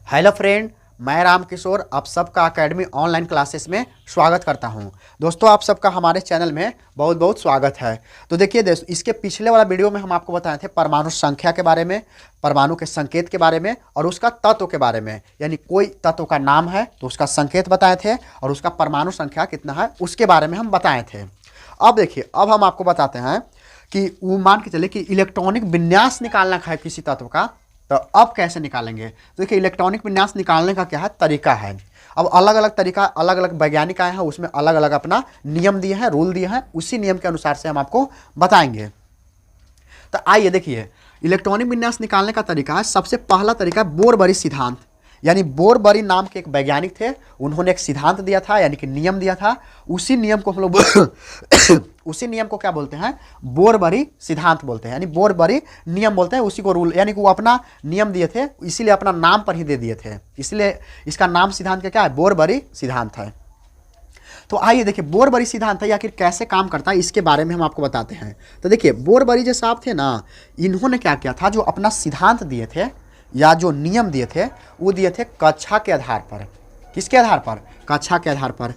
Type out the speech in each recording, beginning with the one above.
Hello friend, मैं राम किशोर आप सबका एकेडमी ऑनलाइन क्लासेस में स्वागत करता हूं। दोस्तों, आप सबका हमारे चैनल में बहुत बहुत स्वागत है। तो देखिए दोस्तों, इसके पिछले वाला वीडियो में हम आपको बताए थे परमाणु संख्या के बारे में, परमाणु के संकेत के बारे में और उसका तत्व के बारे में। यानी कोई तत्व का नाम है तो उसका संकेत बताए थे और उसका परमाणु संख्या कितना है उसके बारे में हम बताए थे। अब देखिए, अब हम आपको बताते हैं कि वो मान के चले कि इलेक्ट्रॉनिक विन्यास निकालना है किसी तत्व का, तो अब कैसे निकालेंगे। तो देखिए, इलेक्ट्रॉनिक विन्यास निकालने का क्या है तरीका है। अब अलग अलग तरीका, अलग अलग वैज्ञानिक आए हैं, उसमें अलग अलग अपना नियम दिए हैं, रूल दिए हैं, उसी नियम के अनुसार से हम आपको बताएंगे। तो आइए देखिए, इलेक्ट्रॉनिक विन्यास निकालने का तरीका है, सबसे पहला तरीका बोरबरी सिद्धांत। यानी बोरबरी नाम के एक वैज्ञानिक थे, उन्होंने एक सिद्धांत दिया था, यानी कि नियम दिया था। उसी नियम को हम लोग उसी नियम को क्या बोलते हैं, बोरबरी सिद्धांत बोलते हैं, यानी बोरबरी नियम बोलते हैं उसी को, रूल। यानी कि वो अपना नियम दिए थे, इसीलिए अपना नाम पर ही दे दिए थे, इसलिए इसका नाम सिद्धांत का क्या है, बोरबरी सिद्धांत है। तो आइए देखिए, बोरबरी सिद्धांत है आखिर कैसे काम करता है इसके बारे में हम आपको बताते हैं। तो देखिए, बोरबरी जो साहब थे ना, इन्होंने क्या किया था, जो अपना सिद्धांत दिए थे या जो नियम दिए थे वो दिए थे कक्षा के आधार पर। किसके आधार पर, कक्षा के आधार पर।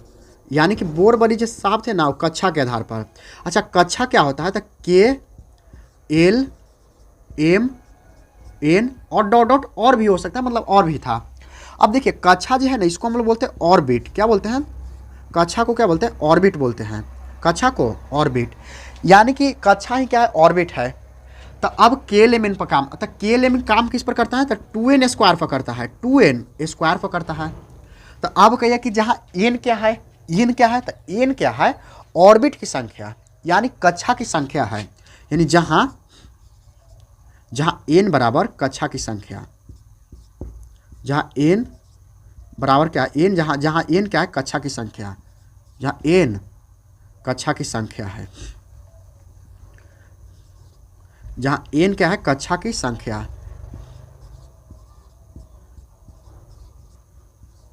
यानी कि बोरबरी जो साहब थे ना, वो कक्षा के आधार पर। अच्छा, कक्षा क्या होता है, तो KLMN और डॉट डॉट और भी हो सकता है, मतलब और भी था। अब देखिए, कक्षा जो है ना, इसको हम लोग बोलते हैं ऑर्बिट। क्या बोलते हैं, कक्षा को क्या बोलते हैं, ऑर्बिट बोलते हैं। कक्षा को ऑर्बिट, यानी कि कक्षा ही क्या है, ऑर्बिट है। तो अब KLMN पर काम, तो KLMN काम किस पर करता है, तो 2n स्क्वायर पर करता है, 2n स्क्वायर पर करता है। तो अब कहिए कि जहाँ n क्या है, n क्या है, तो n क्या है, ऑर्बिट की संख्या, यानी कक्षा की संख्या है। यानी जहाँ n बराबर कक्षा की संख्या, जहाँ n बराबर क्या है, n जहाँ n क्या है, कक्षा की संख्या, जहाँ n कक्षा की संख्या है, जहाँ n क्या है, कक्षा की संख्या,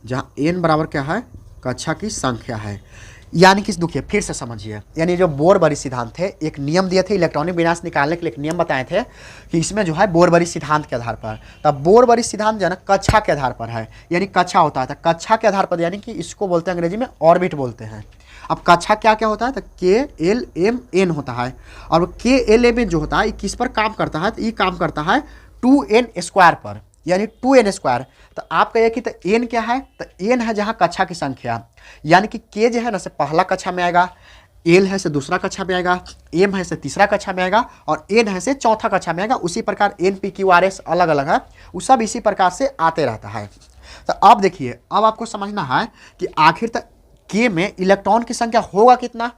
जहाँ n बराबर क्या है, कक्षा की संख्या है। यानी कि दुखिए फिर से समझिए, यानी जो बोरबरी सिद्धांत थे, एक नियम दिए थे इलेक्ट्रॉनिक विन्यास निकालने के लिए, एक नियम बताए थे कि इसमें जो है बोरबरी सिद्धांत के आधार पर। तब बोरबरी सिद्धांत जो है ना, कक्षा के आधार पर है, यानी कक्षा होता है, तो कक्षा के आधार पर, यानी कि इसको बोलते हैं अंग्रेजी में ऑर्बिट बोलते हैं। अब कक्षा क्या क्या होता है, तो KLMN होता है। और KLMN जो होता है किस पर काम करता है, तो ये काम करता है 2n स्क्वायर पर, यानी 2n स्क्वायर। तो आप कहिए कि तो n क्या है, तो n है जहाँ कक्षा की संख्या, यानी कि k जो है ना से पहला कक्षा में आएगा, l है से दूसरा कक्षा में आएगा, m है से तीसरा कक्षा में आएगा और n है से चौथा कक्षा में आएगा। उसी प्रकार NPQRS अलग अलग है, वो सब इसी प्रकार से आते रहता है। तो अब देखिए, अब आपको समझना है कि आखिर तक k में इलेक्ट्रॉन की संख्या होगा कितना,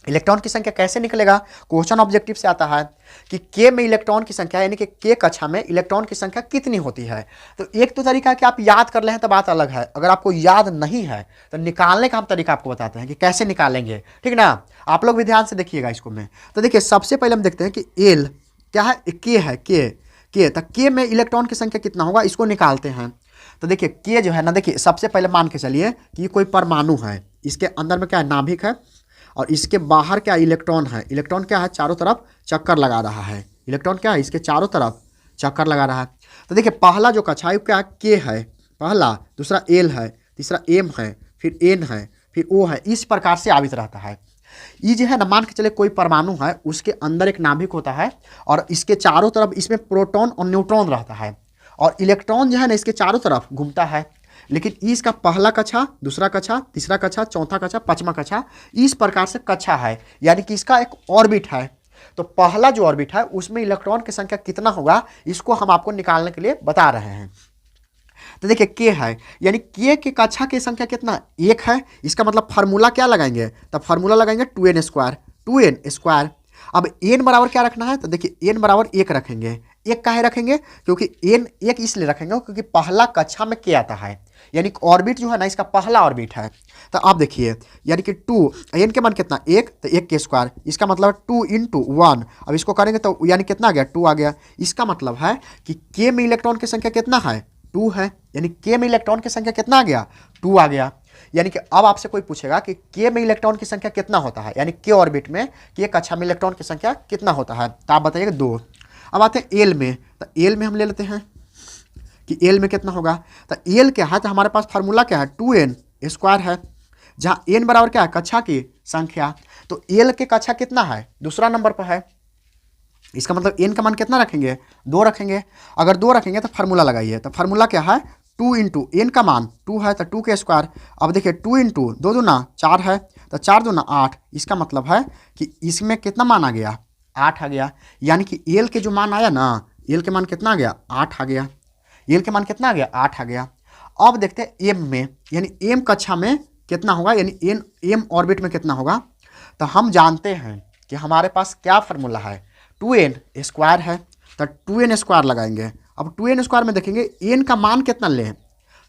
इलेक्ट्रॉन की संख्या कैसे निकलेगा। क्वेश्चन ऑब्जेक्टिव से आता है कि k में इलेक्ट्रॉन की संख्या, यानी कि k कक्षा में इलेक्ट्रॉन की संख्या कितनी होती है। तो एक तो तरीका है कि आप याद कर ले हैं तो बात अलग है, अगर आपको याद नहीं है तो निकालने का हम तरीका आपको बताते हैं कि कैसे निकालेंगे, ठीक ना। आप लोग भी ध्यान से देखिएगा इसको में। तो देखिए, सबसे पहले हम देखते हैं कि L क्या है, k है, k तो k में इलेक्ट्रॉन की संख्या कितना होगा, इसको निकालते हैं। तो देखिए, k जो है ना, देखिए सबसे पहले मान के चलिए कि ये कोई परमाणु है, इसके अंदर में क्या है, नाभिक है, और इसके बाहर क्या इलेक्ट्रॉन है। इलेक्ट्रॉन क्या है, चारों तरफ चक्कर लगा रहा है। इलेक्ट्रॉन क्या है, इसके चारों तरफ चक्कर लगा रहा है। तो देखिए, पहला जो कक्षा है क्या है, K है पहला, दूसरा L है, तीसरा M है, फिर N है, फिर O है। इस प्रकार से आवित रहता है। ये जो है ना, मान के चले कोई परमाणु है, उसके अंदर एक नाभिक होता है और इसके चारों तरफ इसमें प्रोटॉन और न्यूट्रॉन रहता है, और इलेक्ट्रॉन जो है ना इसके चारों तरफ घूमता है। लेकिन इसका पहला कक्षा, दूसरा कक्षा, तीसरा कक्षा, चौथा कक्षा, पांचवा कक्षा, इस प्रकार से कक्षा है, यानी कि इसका एक ऑर्बिट है। तो पहला जो ऑर्बिट है उसमें इलेक्ट्रॉन की संख्या कितना होगा, इसको हम आपको निकालने के लिए बता रहे हैं। तो देखिए, k है, यानी k की कक्षा की संख्या कितना, 1 है। इसका मतलब फार्मूला क्या लगाएंगे, तब फार्मूला लगाएंगे 2n स्क्वायर, 2n स्क्वायर। अब n बराबर क्या रखना है, तो देखिए n बराबर 1 रखेंगे। 1 काहे रखेंगे, क्योंकि n 1 इसलिए रखेंगे क्योंकि पहला कक्षा में k आता है, यानी ऑर्बिट जो है ना इसका पहला ऑर्बिट है। तो आप देखिए, यानी कि 2 n के मान कितना, 1, तो 1 के स्क्वायर, इसका मतलब 2 × 1। अब इसको करेंगे तो यानी कितना आ गया, 2 आ गया। इसका मतलब है कि k में इलेक्ट्रॉन की संख्या कितना है, 2 है, यानी k में इलेक्ट्रॉन की संख्या कितना आ गया, 2 आ गया। यानी कि अब आपसे कोई पूछेगा कि k में इलेक्ट्रॉन की संख्या कितना होता है, यानी k ऑर्बिट में, k कक्षा में इलेक्ट्रॉन की संख्या कितना होता है, तो आप बताइएगा 2। अब आते हैं L में, तो L में हम ले लेते हैं कि एल में कितना होगा। तो एल क्या है, तो हमारे पास फार्मूला क्या है, 2n स्क्वायर है, जहाँ n बराबर क्या है, कक्षा की संख्या। तो एल के कक्षा कितना है, दूसरा नंबर पर है, इसका मतलब n का मान कितना रखेंगे, 2 रखेंगे। अगर 2 रखेंगे तो फार्मूला लगाइए, तो फार्मूला क्या है, 2 इंटू एन का मान 2 है तो 2 के स्क्वायर। अब देखिए 2 इंटू 2 दूना 4 है, तो 4 दूना 8, इसका मतलब है कि इसमें कितना मान आ गया, 8 आ गया। यानी कि एल के जो मान आया ना, एल के मान कितना आ गया, 8 आ गया। एल के मान कितना आ गया, 8 आ गया। अब देखते हैं एम में, यानी एम कक्षा में कितना होगा, यानी एन एम ऑर्बिट में कितना होगा। तो हम जानते हैं कि हमारे पास क्या फार्मूला है, 2n स्क्वायर है, तो 2n स्क्वायर लगाएंगे। अब 2n स्क्वायर में देखेंगे n का मान कितना लें,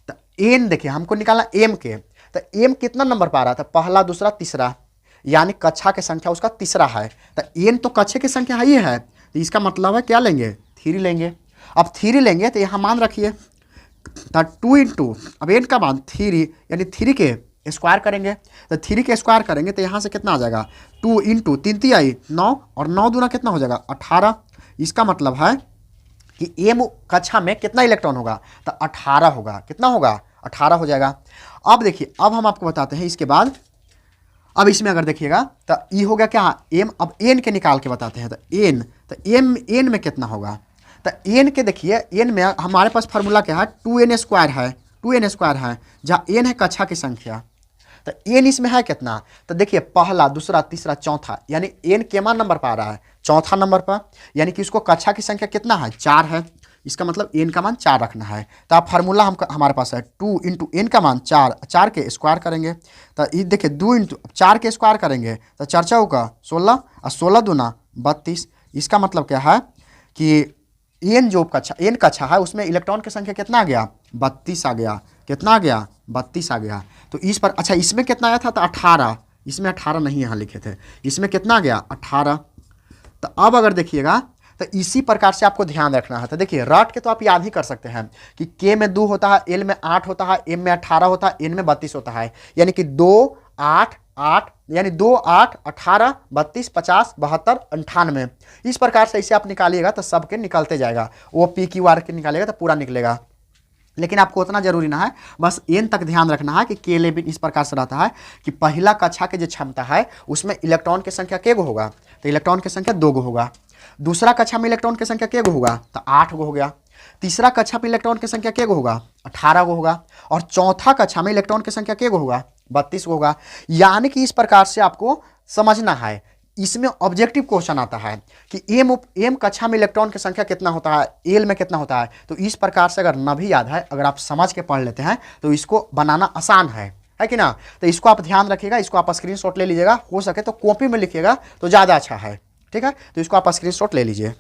तो n देखिए हमको निकालना m के, तो m कितना नंबर पा रहा था, पहला दूसरा तीसरा, यानी कक्षा की संख्या उसका तीसरा है। तो n तो कक्षा की संख्या ही है, तो इसका मतलब है क्या लेंगे, 3 लेंगे। अब 3 लेंगे तो यहाँ मान रखिए, तो 2 इंटू अब n का मान 3, यानी 3 के स्क्वायर करेंगे, तो 3 के स्क्वायर करेंगे तो यहाँ से कितना आ जाएगा, 2 इंटू 3 3 आई 9, और 9 दूना कितना हो जाएगा, 18। इसका मतलब है कि एम कक्षा में कितना इलेक्ट्रॉन होगा, तो 18 होगा। कितना होगा, 18 हो जाएगा। अब देखिए, अब हम आपको बताते हैं इसके बाद। अब इसमें अगर देखिएगा तो ई हो गया क्या, एम। अब एन के निकाल के बताते हैं, तो एम एन में कितना होगा, तो एन के देखिए, एन में हमारे पास फार्मूला क्या है, 2n स्क्वायर है, 2n स्क्वायर है, जहाँ एन है कक्षा की संख्या। तो एन इसमें है कितना, तो देखिए पहला दूसरा तीसरा चौथा, यानी एन केमा नंबर पा रहा है, चौथा नंबर पर, यानी कि उसको कक्षा की संख्या कितना है, 4 है। इसका मतलब एन का मान 4 रखना है। तो आप फार्मूला हमारे पास है 2 इंटू एन का मान 4, 4 के स्क्वायर करेंगे, तो ये देखिए 2 इंटू 4 के स्क्वायर करेंगे तो 4 चौका 16, और 16 दूना 32। इसका मतलब क्या है कि एन जो कक्षा, एन कक्षा है उसमें इलेक्ट्रॉन की संख्या कितना आ गया, 32 आ गया। कितना आ गया, 32 आ गया। तो इस पर अच्छा, इसमें कितना आया था, तो 18, इसमें 18 नहीं यहाँ लिखे थे, इसमें कितना आ गया, 18। तो अब अगर देखिएगा तो इसी प्रकार से आपको ध्यान रखना है। तो देखिए रट के तो आप याद ही कर सकते हैं कि के में 2 होता है, एल में 8 होता है, एम में 18 होता है, एन में 32 होता है, यानी कि 2 8 8, यानी 2 8 18 32 50 72 98। इस प्रकार से इसे आप निकालिएगा तो सबके निकलते जाएगा, वो पी क्यू आर के निकालेगा तो पूरा निकलेगा। लेकिन आपको उतना जरूरी ना है, बस एन तक ध्यान रखना है कि के लेविन इस प्रकार से रहता है कि पहला कक्षा की जो क्षमता है उसमें इलेक्ट्रॉन की संख्या के गो होगा, तो इलेक्ट्रॉन की संख्या 2 गो होगा। दूसरा कक्षा में इलेक्ट्रॉन की संख्या के गो होगा, तो 8 गो हो गया। तीसरा कक्षा में इलेक्ट्रॉन की संख्या के गो होगा, 18 गो होगा। और चौथा कक्षा में इलेक्ट्रॉन की संख्या के गो होगा, 32 गो होगा। यानी कि इस प्रकार से आपको समझना है। इसमें ऑब्जेक्टिव क्वेश्चन आता है कि एम कक्षा में इलेक्ट्रॉन की संख्या कितना होता है, एल में कितना होता है। तो इस प्रकार से अगर न भी याद है, अगर आप समझ के पढ़ लेते हैं तो इसको बनाना आसान है कि ना। तो इसको आप ध्यान रखिएगा, इसको आप स्क्रीनशॉट ले लीजिएगा, हो सके तो कॉपी में लिखिएगा तो ज़्यादा अच्छा है, ठीक है। तो इसको आप स्क्रीनशॉट ले लीजिए।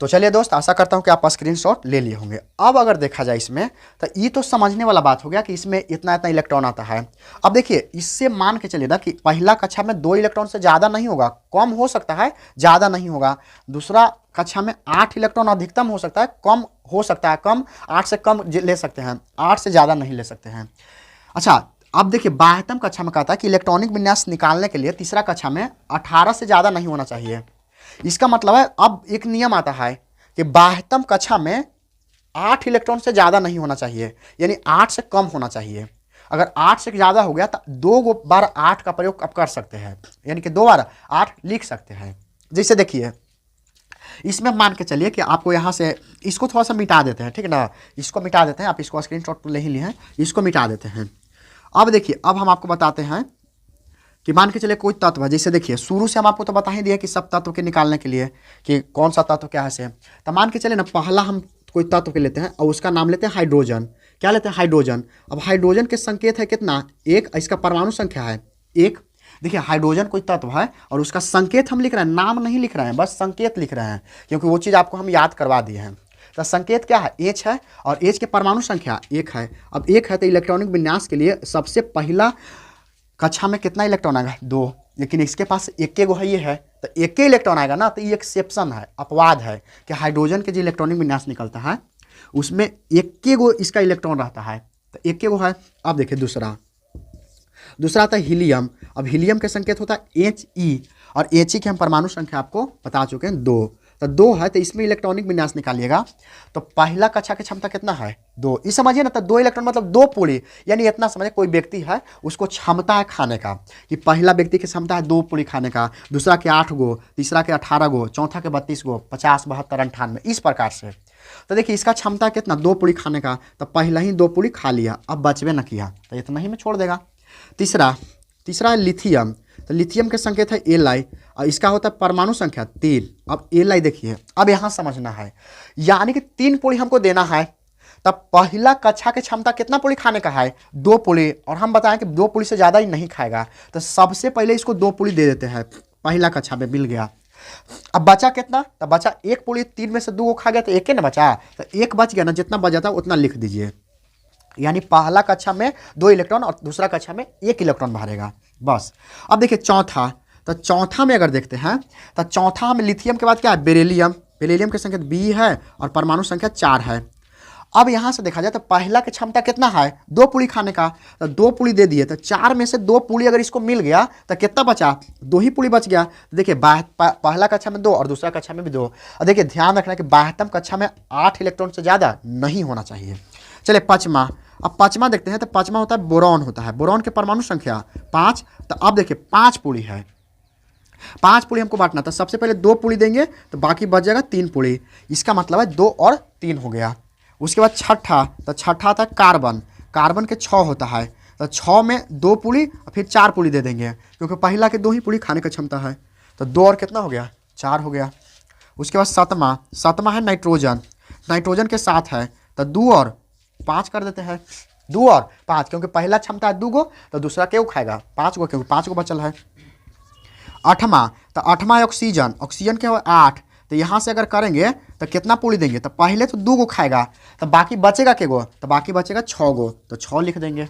तो चलिए दोस्त, आशा करता हूं कि आप स्क्रीनशॉट ले लिए होंगे। अब अगर देखा जाए इसमें, तो ये तो समझने वाला बात हो गया कि इसमें इतना इतना इलेक्ट्रॉन आता है। अब देखिए इससे मान के चलिए ना कि पहला कक्षा में 2 इलेक्ट्रॉन से ज़्यादा नहीं होगा, कम हो सकता है, ज़्यादा नहीं होगा। दूसरा कक्षा में 8 इलेक्ट्रॉन अधिकतम हो सकता है, कम हो सकता है, कम 8 से कम ले सकते हैं, 8 से ज़्यादा नहीं ले सकते हैं। अच्छा, अब देखिए 12वीं कक्षा में कहता है कि इलेक्ट्रॉनिक विन्यास निकालने के लिए तीसरा कक्षा में 18 से ज़्यादा नहीं होना चाहिए। इसका मतलब है अब एक नियम आता है कि 12वीं कक्षा में 8 इलेक्ट्रॉन से ज़्यादा नहीं होना चाहिए, यानी 8 से कम होना चाहिए। अगर 8 से ज़्यादा हो गया तो 2 बार 8 का प्रयोग आप कर सकते हैं, यानी कि 2 बार 8 लिख सकते हैं। जैसे देखिए इसमें मान के चलिए कि आपको यहाँ से इसको थोड़ा सा मिटा देते हैं, ठीक है ना, इसको मिटा देते हैं, आप इसको स्क्रीनशॉट ले ही लिए हैं, इसको मिटा देते हैं। अब देखिए, अब हम आपको बताते हैं कि मान के चले कोई तत्व है, जैसे देखिए शुरू से हम आपको तो बता ही दिए कि सब तत्व के निकालने के लिए कि कौन सा तत्व क्या है से। तो मान के चले ना, पहला हम कोई तत्व के लेते हैं और उसका नाम लेते हैं हाइड्रोजन। क्या लेते हैं, हाइड्रोजन। अब हाइड्रोजन के संकेत है कितना, 1, इसका परमाणु संख्या है 1। देखिए हाइड्रोजन कोई तत्व है और उसका संकेत हम लिख रहे हैं, नाम नहीं लिख रहे हैं, बस संकेत लिख रहे हैं, क्योंकि वो चीज़ आपको हम याद करवा दिए हैं। तो संकेत क्या है, H है, और H के परमाणु संख्या 1 है। अब 1 है तो इलेक्ट्रॉनिक विन्यास के लिए सबसे पहला कक्षा में कितना इलेक्ट्रॉन आएगा, 2। लेकिन इसके पास 1 गो है, ये है, तो 1 इलेक्ट्रॉन आएगा ना, तो ये एक्सेप्शन है, अपवाद है कि हाइड्रोजन के जो इलेक्ट्रॉनिक विन्यास निकलता है उसमें 1 गो इसका इलेक्ट्रॉन रहता है, तो 1 गो है। अब देखिए दूसरा आता है हीलियम। अब हीलियम के संकेत होता है He, और He की हम परमाणु संख्या आपको बता चुके हैं 2। तो 2 है, तो इसमें इलेक्ट्रॉनिक विन्यास निकालिएगा। तो पहला कक्षा की क्षमता कितना है 2, इस समझिए ना। तो 2 इलेक्ट्रॉन मतलब 2 पुली, यानी इतना समझिए कोई व्यक्ति है उसको क्षमता है खाने का, कि पहला व्यक्ति की क्षमता है 2 पुली खाने का, दूसरा के 8 गो, तीसरा के 18 गो, चौथा के 32 गो, 50, 72, 98, इस प्रकार से। तो देखिए इसका क्षमता कितना 2 पुली खाने का, तो पहला ही 2 पुली खा लिया, अब बचबे न किया तो इतना ही में छोड़ देगा। तीसरा है लिथियम। तो लिथियम के संकेत है Li और इसका होता है परमाणु संख्या 3। अब Li देखिए, अब यहाँ समझना है, यानी कि 3 पुली हमको देना है। तब पहला कक्षा की क्षमता कितना पुली खाने का है 2 पुली, और हम बताएं कि 2 पुली से ज़्यादा ही नहीं खाएगा। तो सबसे पहले इसको 2 पुली दे देते हैं, पहला कक्षा में मिल गया। अब बचा कितना, तो बचा 1 पुली, 3 में से 2 को खा गया तो 1 ही ना बचा, तो 1 बच गया ना, जितना बचा था उतना लिख दीजिए। यानी पहला कक्षा में 2 इलेक्ट्रॉन और दूसरा कक्षा में 1 इलेक्ट्रॉन बाहरेगा, बस। अब देखिए चौथा, तो चौथा में अगर देखते हैं तो चौथा में लिथियम के बाद क्या है बेरिलियम। बेरिलियम के संकेत B है और परमाणु संख्या 4 है। अब यहाँ से देखा जाए तो पहला की क्षमता कितना है 2 पुली खाने का, तो 2 पुली दे दिए, तो 4 में से 2 पुली अगर इसको मिल गया तो कितना बचा 2 ही पुली बच गया। तो देखिए पहला कक्षा में 2 और दूसरा कक्षा में भी 2। और देखिए ध्यान रखना कि 72 कक्षा में 8 इलेक्ट्रॉन से ज़्यादा नहीं होना चाहिए। चलिए पाँचवा, अब पाँचवा देखते हैं। तो पाँचवा होता है बोरॉन होता है। बोरॉन के परमाणु संख्या 5। तो अब देखिए 5 पुली है, 5 पुली हमको बांटना। तो सबसे पहले 2 पुली देंगे तो बाकी बच जाएगा 3 पुली, इसका मतलब है 2 और 3 हो गया। उसके बाद छठा, तो छठा आता है कार्बन। कार्बन के 6 होता है, तो 6 में 2 पुली और फिर 4 पुली दे देंगे, क्योंकि पहला के 2 ही पुली खाने की क्षमता है। तो 2 और कितना हो गया 4 हो गया। उसके बाद सातवां है नाइट्रोजन। नाइट्रोजन के 7 है, तो 2 और 5 कर देते हैं, 2 और 5, क्योंकि पहला क्षमता है 2 गो, तो दूसरा क्यों खाएगा 5 गो, क्योंकि 5 गो बचल है। आठवां, तो आठवां है ऑक्सीजन। ऑक्सीजन के 8, तो यहाँ से अगर करेंगे तो कितना पुली देंगे, तो पहले तो 2 गो खाएगा, तो बाकी बचेगा के गो, तो बाकी बचेगा 6 गो, तो 6 लिख देंगे।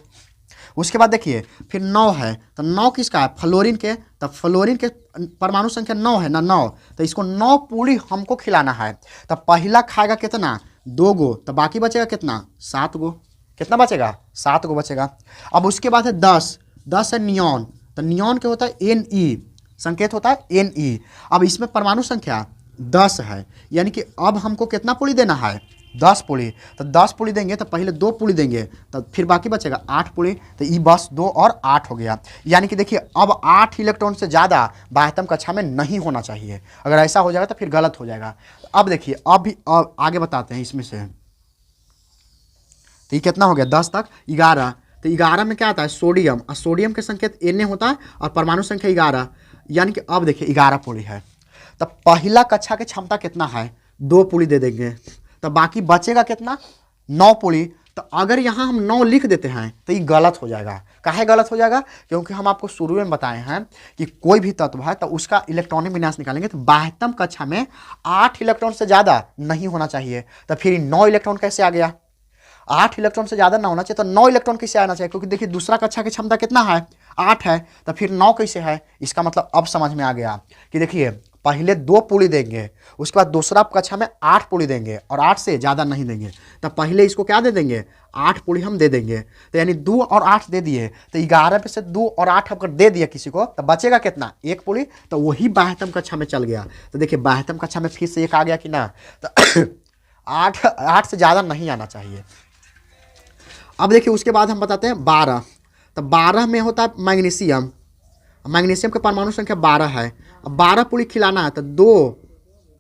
उसके बाद देखिए फिर 9 है, तो 9 किसका है फ्लोरीन के। तो फ्लोरीन के परमाणु संख्या 9 है ना 9, तो इसको 9 पुली हमको खिलाना है। तो पहला खाएगा कितना 2 गो, तो बाकी बचेगा कितना 7 गो, कितना बचेगा 7 गो बचेगा। अब उसके बाद है 10 है नियॉन। तो नियॉन क्या होता है Ne, संकेत होता है Ne। अब इसमें परमाणु संख्या 10 है, यानी कि अब हमको कितना पुली देना है 10 पुली। तो 10 पुली देंगे तो पहले 2 पुली देंगे, तो फिर बाकी बचेगा 8 पुली। तो ये बस 2 और 8 हो गया। यानी कि देखिए अब 8 इलेक्ट्रॉन से ज़्यादा 72 कक्षा में नहीं होना चाहिए। अगर ऐसा हो जाएगा तो फिर गलत हो जाएगा। अब देखिए अब आगे बताते हैं इसमें से। तो ये कितना हो गया 10 तक 11। तो 11 में क्या आता है सोडियम, और सोडियम के संकेत Na होता है और परमाणु संख्या 11, यानी कि अब देखिए 11 पुली है। तो पहला कक्षा की क्षमता कितना है 2 पुली दे देंगे, तो बाकी बचेगा कितना 9 पुली। तो अगर यहाँ हम 9 लिख देते हैं तो ये गलत हो जाएगा। काहे गलत हो जाएगा, क्योंकि हम आपको शुरू में बताए हैं कि कोई भी तत्व है तो उसका इलेक्ट्रॉनिक विन्यास निकालेंगे तो 72 कक्षा में 8 इलेक्ट्रॉन से ज़्यादा नहीं होना चाहिए। तो फिर 9 इलेक्ट्रॉन कैसे आ गया, 8 इलेक्ट्रॉन से ज़्यादा ना होना चाहिए, तो 9 इलेक्ट्रॉन कैसे आना चाहिए, क्योंकि देखिए दूसरा कक्षा की क्षमता कितना है 8 है, तो फिर 9 कैसे है। इसका मतलब अब समझ में आ गया कि देखिए पहले 2 पुली देंगे, उसके बाद दूसरा कक्षा में 8 पुली देंगे और 8 से ज़्यादा नहीं देंगे। तो पहले इसको क्या दे देंगे 8 पुली हम दे देंगे, तो यानी 2 और 8 दे दिए, तो 11 में से 2 और 8 अगर दे दिया किसी को तो बचेगा कितना 1 पुली, तो वही 72 कक्षा में चल गया। तो देखिए 72 कक्षा में फिर से 1 आ गया कि ना, तो 8 से ज़्यादा नहीं आना चाहिए। अब देखिए उसके बाद हम बताते हैं 12। तो 12 में होता है मैग्नीशियम। मैग्नीशियम का परमाणु संख्या 12 है। अब 12 पुली खिलाना है, तो 2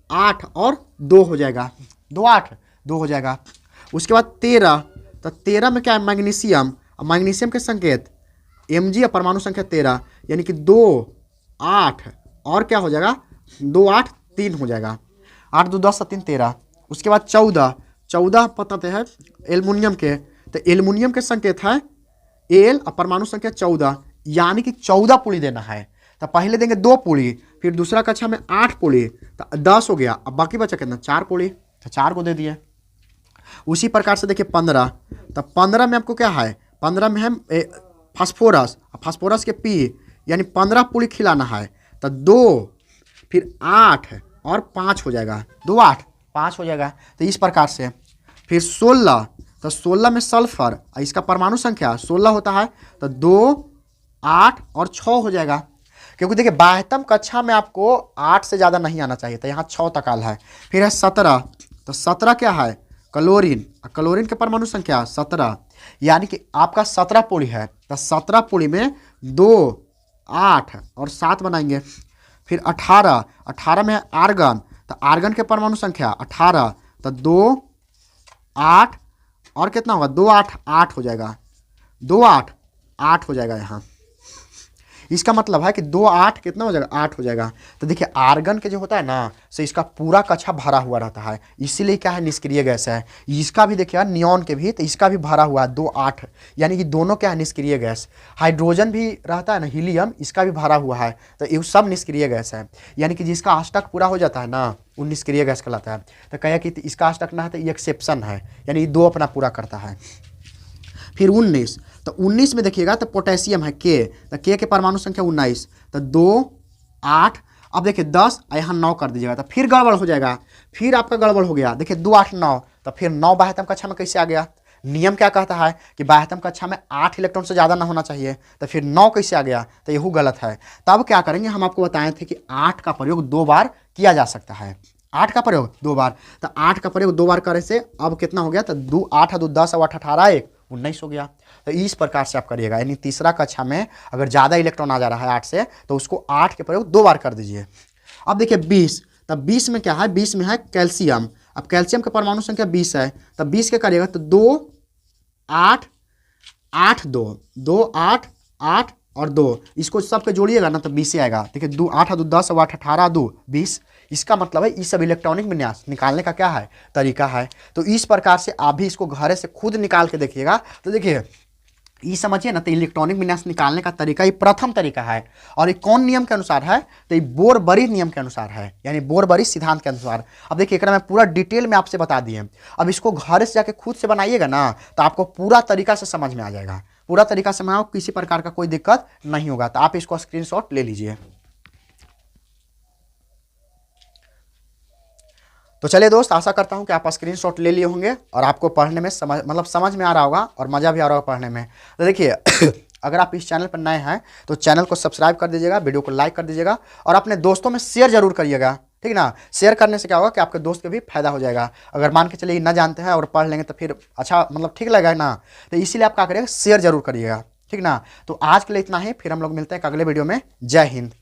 8 और 2 हो जाएगा, 2 8 2 हो जाएगा। उसके बाद 13। तो 13 में क्या है मैग्नीशियम। मैग्नीशियम के संकेत Mg, परमाणु संख्या 13, यानी कि 2 8 और क्या हो जाएगा 2 8 3 हो जाएगा, 8 2 10 3 13। उसके बाद 14 पता है एल्युमिनियम के। तो एल्युमिनियम के संकेत है Al और परमाणु संख्या 14, यानी कि 14 पुली देना है। तो पहले देंगे 2 पुली, फिर दूसरा कक्षा में 8 पुली, तो 10 हो गया। अब बाकी बचा कितना 4 पुली, तो 4 को दे दिए। उसी प्रकार से देखिए 15। तो 15 में आपको क्या है 15 में है फास्फोरस, फास्फोरस के P, यानी 15 पुली खिलाना है। तो 2 फिर 8 और 5 हो जाएगा, 2 8 5 हो जाएगा। तो इस प्रकार से फिर 16। तो 16 में सल्फर, इसका परमाणु संख्या 16 होता है, तो 2 8 और 6 हो जाएगा। क्योंकि देखिए 22वीं कक्षा में आपको 8 से ज़्यादा नहीं आना चाहिए था, यहाँ 6 तक आल है। फिर है 17, तो 17 क्या है, क्लोरीन, क्लोरीन के परमाणु संख्या 17, यानी कि आपका 17 पुड़ी है, तो 17 पुड़ी में 2, 8 और 7 बनाएंगे। फिर 18, 18 में है आर्गन, तो आर्गन के परमाणु संख्या 18, तो 2, 8 और कितना होगा, 2, 8, 8 हो जाएगा, 2, 8, 8 हो जाएगा यहाँ। इसका मतलब है कि 2, 8 कितना हो जाएगा, 8 हो जाएगा। तो देखिए आर्गन के जो होता है ना, से इसका पूरा कक्षा भरा हुआ रहता है, इसीलिए क्या है, निष्क्रिय गैस है। इसका भी देखिए नियॉन के भी, तो इसका भी भरा हुआ है 2, 8, यानी कि दोनों क्या है, निष्क्रिय गैस। हाइड्रोजन भी रहता है ना, हीलियम, इसका भी भरा हुआ है, तो ये सब निष्क्रिय गैस है, यानी कि जिसका अष्टक पूरा हो जाता है ना, वो निष्क्रिय गैस कहलाता है। तो कहे कि इसका अष्टक ना है तो ये एक्सेप्शन है, यानी 2 अपना पूरा करता है। फिर 19, तो 19 में देखिएगा तो पोटेशियम है के, तो के परमाणु संख्या 19, तो 2, 8, अब देखिए 10 यहाँ 9 कर दीजिएगा, तो फिर गड़बड़ हो जाएगा। फिर आपका गड़बड़ हो गया, देखिए 2, 8, 9, तो फिर 9 22वीं कक्षा में कैसे आ गया। नियम क्या कहता है कि 22वीं कक्षा में 8 इलेक्ट्रॉन से ज़्यादा ना होना चाहिए, तो फिर 9 कैसे आ गया, तो यही गलत है। तब क्या करेंगे, हम आपको बताए थे कि 8 का प्रयोग 2 बार किया जा सकता है, 8 का प्रयोग 2 बार, तो 8 का प्रयोग 2 बार करने से अब कितना हो गया, तो 2, 8, 2, 10 और 8, 18, 1, 19 हो गया। तो इस प्रकार से आप करिएगा, यानी तीसरा कक्षा में अगर ज़्यादा इलेक्ट्रॉन आ जा रहा है 8 से, तो उसको 8 के प्रयोग 2 बार कर दीजिए। अब देखिए 20, तब 20 में क्या है, 20 में है कैल्शियम। अब कैल्शियम का परमाणु संख्या 20 है, तब 20 के करिएगा तो 2, 8, 8, 2, 2, 8, 8 और 2, इसको सबके जोड़िएगा ना तो 20 आएगा। देखिए 2, 8, 2, 10 और 8, 18, 2, 20। इसका मतलब है इस सब इलेक्ट्रॉनिक विन्यास निकालने का क्या है, तरीका है। तो इस प्रकार से आप भी इसको घर से खुद निकाल के देखिएगा। तो देखिए ये समझिए ना, तो इलेक्ट्रॉनिक विन्यास निकालने का तरीका ये प्रथम तरीका है, और ये कौन नियम के अनुसार है, तो ये बोर-बरी नियम के अनुसार है, यानी बोर-बरी सिद्धांत के अनुसार। अब देखिए एक मैं पूरा डिटेल में आपसे बता दिए, अब इसको घर से जाके खुद से बनाइएगा ना, तो आपको पूरा तरीका से समझ में आ जाएगा, पूरा तरीका से बनाओ, किसी प्रकार का कोई दिक्कत नहीं होगा। तो आप इसको स्क्रीनशॉट ले लीजिए। तो चलिए दोस्त, आशा करता हूं कि आप स्क्रीनशॉट ले लिए होंगे और आपको पढ़ने में समझ में आ रहा होगा और मज़ा भी आ रहा होगा पढ़ने में। तो देखिए अगर आप इस चैनल पर नए हैं तो चैनल को सब्सक्राइब कर दीजिएगा, वीडियो को लाइक कर दीजिएगा और अपने दोस्तों में शेयर जरूर करिएगा, ठीक ना। शेयर करने से क्या होगा कि आपके दोस्त को भी फायदा हो जाएगा। अगर मान के चलिए ना जानते हैं और पढ़ लेंगे तो फिर अच्छा ठीक लगेगा ना, तो इसीलिए आप क्या करिएगा, शेयर जरूर करिएगा, ठीक ना। तो आज के लिए इतना ही, फिर हम लोग मिलते हैं अगले वीडियो में। जय हिंद।